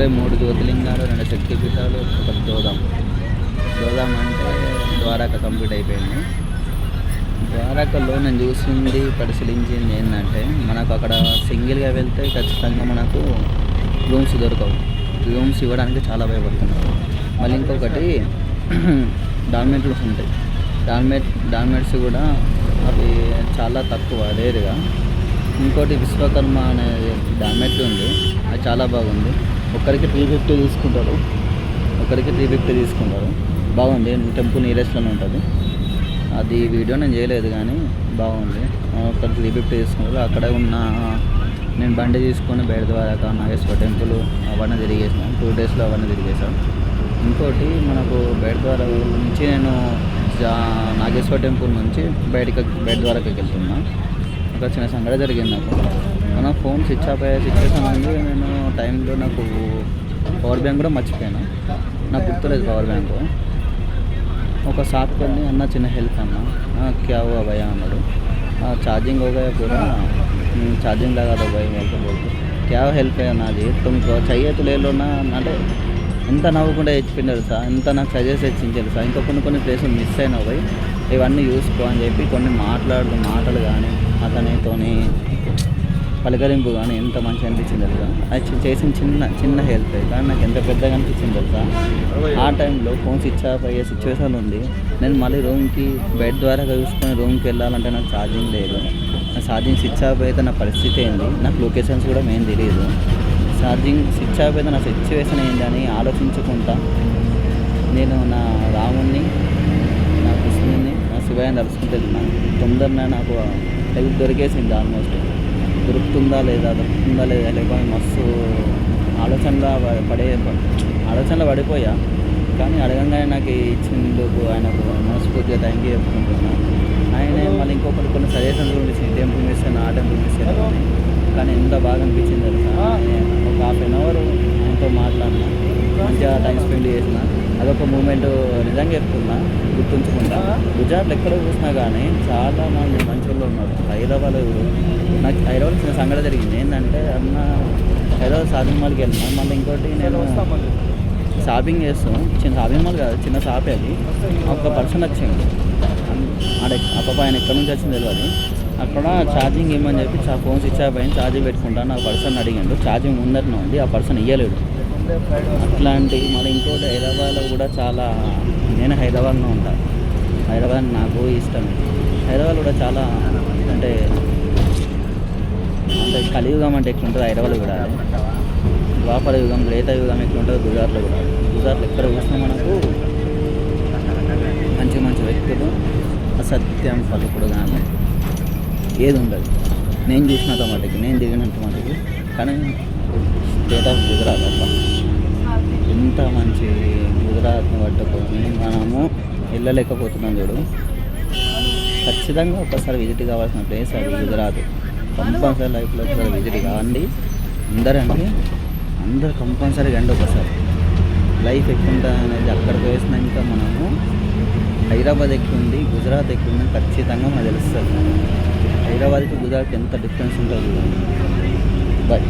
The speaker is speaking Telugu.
ఇప్పుడే 3 జ్యోతిర్లింగాలు, 2 శక్తిపీఠాలు, ఒక దోదాం. దోదాం అంటే ద్వారక కంప్లీట్ అయిపోయింది. ద్వారకలో నేను చూసింది, పరిశీలించింది ఏంటంటే, మనకు అక్కడ సింగిల్గా వెళ్తే ఖచ్చితంగా మనకు రూమ్స్ దొరకవు. రూమ్స్ ఇవ్వడానికి చాలా భయపడుతున్నారు. మళ్ళీ ఇంకొకటి డార్మెంట్స్ ఉంటాయి. డార్మెంట్స్ కూడా అవి చాలా తక్కువ, రేరుగా. ఇంకోటి విశ్వకర్మ అనే డార్మెంట్ ఉంది, అది చాలా బాగుంది. ఒక్కరికి 350 తీసుకుంటారు. బాగుంది. టెంపుల్ నియరెస్ట్లోనే ఉంటుంది. అది వీడియో నేను చేయలేదు కానీ బాగుంది. ఒకరికి 350 తీసుకుంటారు. అక్కడ ఉన్న నేను బండి తీసుకొని బయట ద్వారకా, నాగేశ్వర టెంపుల్ అవన్నీ తిరిగేసాను. 2 డేస్లో అవన్నీ తిరిగేసాను. ఇంకోటి మనకు బయట ద్వారక నుంచి నేను నాగేశ్వర టెంపుల్ నుంచి బయట ద్వారకకి వెళ్తున్నా. ఒక చిన్న సంఘటన జరిగింది నాకు. మన ఫోన్ స్విచ్ ఆఫ్ అయ్యే సిచ్యువేషన్ ఉంది. నేను టైంలో నాకు పవర్ బ్యాంక్ కూడా మర్చిపోయాను. నాకు గుర్తులేదు పవర్ బ్యాంకు. ఒక షాప్కి వెళ్ళి అన్న చిన్న హెల్ప్ అన్న, క్యా హువా భయ్యా అన్నాడు. ఛార్జింగ్ होगा पूरा ఛార్జింగ్ लगा दो भाई बोलते बोलते क्या हेल्प है నాది तुमको चाहिए तो ले लो ना అంటే ఎంత నవ్వుకుంటే ఇచ్చిపోయింది తెలుసా, ఎంత నాకు సజెస్ట్ ఇచ్చింది తెలుసా. ఇంకా కొన్ని ప్లేసులు మిస్ అయినావు పోయి, ఇవన్నీ చూసుకో అని చెప్పి కొన్ని మాటలు కానీ అతనితోని పలకరింపు కానీ ఎంత మంచిగా అనిపించింది తెలుసా. అది చేసిన చిన్న హెల్ప్ కానీ నాకు ఎంత పెద్దగా అనిపించింది తెలుసా. ఆ టైంలో ఫోన్ స్విచ్ ఆఫ్ అయ్యే సిచ్యువేషన్ ఉంది. నేను మళ్ళీ రూమ్కి బెడ్ ద్వారా చూసుకొని రూమ్కి వెళ్ళాలంటే నాకు ఛార్జింగ్ లేదు. నా ఛార్జింగ్ స్విచ్ ఆఫ్ అయితే నా పరిస్థితి ఏంది, నాకు లొకేషన్స్ కూడా మెయిన్ తెలియదు. ఛార్జింగ్ స్విచ్ ఆఫ్ అయితే నా సిచ్యువేషన్ ఏంటి అని ఆలోచించుకుంటా నేను నా రాముణ్ణి, నా కృష్ణుని, నా శివయ్యని తలుచుకుంటున్నాను. తొందరగా నాకు హెల్ప్ దొరికేసింది. ఆల్మోస్ట్ దొరుకుతుందా లేదా లేకపోతే మస్తు ఆలోచనలో పడిపోయా. కానీ అడగంగానే నాకు ఇచ్చినందుకు ఆయనకు మనస్ఫూర్తిగా థ్యాంక్ యూ చెప్పుకుంటున్నాను. ఆయన మళ్ళీ కొన్ని సజెషన్స్ కూడా ఇచ్చింది. టెంపుల్ మిస్ అయినా, ఆ టెంపుల్ మిస్ అయినా, కానీ ఎంత బాగా అనిపించింది తెలుసా. ఒక ½ an hour ఆయనతో మాట్లాడినా, మంచిగా టైం స్పెండ్ చేసిన. అదొక మూమెంట్ నిజంగా చెప్తున్నా, గుర్తుంచుకుంటా. గుజరాత్లో ఎక్కడ చూసినా కానీ చాలా మంది మంచి వాళ్ళు ఉన్నారు. నాకు హైదరాబాద్ చిన్న సంఘటన జరిగింది. ఏంటంటే అన్న హైదరాబాద్ షాపింగ్ మాల్కి వెళ్ళినా. మళ్ళీ ఇంకోటి నేను షాపింగ్ చేస్తాం, చిన్న షాపింగ్ మాల్ కాదు, చిన్న షాపే అది. ఒక పర్సన్ వచ్చింది. ఆ పాప ఆయన ఎక్కడి నుంచి వచ్చింది తెలియదు. అక్కడ ఛార్జింగ్ ఇవ్వమని చెప్పి ఫోన్ స్విచ్ ఆఫ్ అయింది, ఛార్జింగ్ పెట్టుకుంటాను. నాకు పర్సన్ అడిగాడు, ఛార్జింగ్ ముందరనే ఉంది, ఆ పర్సన్ ఇవ్వలేడు. అట్లాంటి మళ్ళీ ఇంకోటి హైదరాబాద్లో కూడా చాలా, నేను హైదరాబాద్లో ఉంటాను. హైదరాబాద్ నాకు ఇష్టం. హైదరాబాద్ కూడా చాలా అంటే కలియుగం అంటే ఎట్లుంటుంది హైదరాబాద్ కూడా, ద్వాపర యుగం, త్రేతాయుగం ఎట్లుంటుంది గుజరాత్లో కూడా. గుజరాత్లో ఎక్కడ చూసినా మనకు మంచి వ్యక్తులు, అసత్యం పలుకుడు కానీ ఏది ఉండదు. నేను చూసినంత మటుకి, నేను తిరిగినంత మటుకి. కానీ స్టేట్ ఆఫ్ గుజరాత్ అబ్బా, ఎంత మంచి గుజరాత్ని పట్టుకొని మనము వెళ్ళలేకపోతున్నాం చూడు. ఖచ్చితంగా ఒకసారి విజిట్ కావాల్సిన ప్లేస్ అది గుజరాత్. కంపల్సరీ లైఫ్లో ఒకసారి విజిట్ కావండి అందరూ కంపల్సరీగా అండి ఒకసారి. లైఫ్ ఎక్కువ అనేది అక్కడికి వేసినాక మనము హైదరాబాద్ ఎక్కుంది, గుజరాత్ ఎక్కుంది ఖచ్చితంగా మనకు తెలుస్తుంది. హైదరాబాద్కి గుజరాత్కి ఎంత డిఫరెన్స్ ఉంటుందో. బాయ్.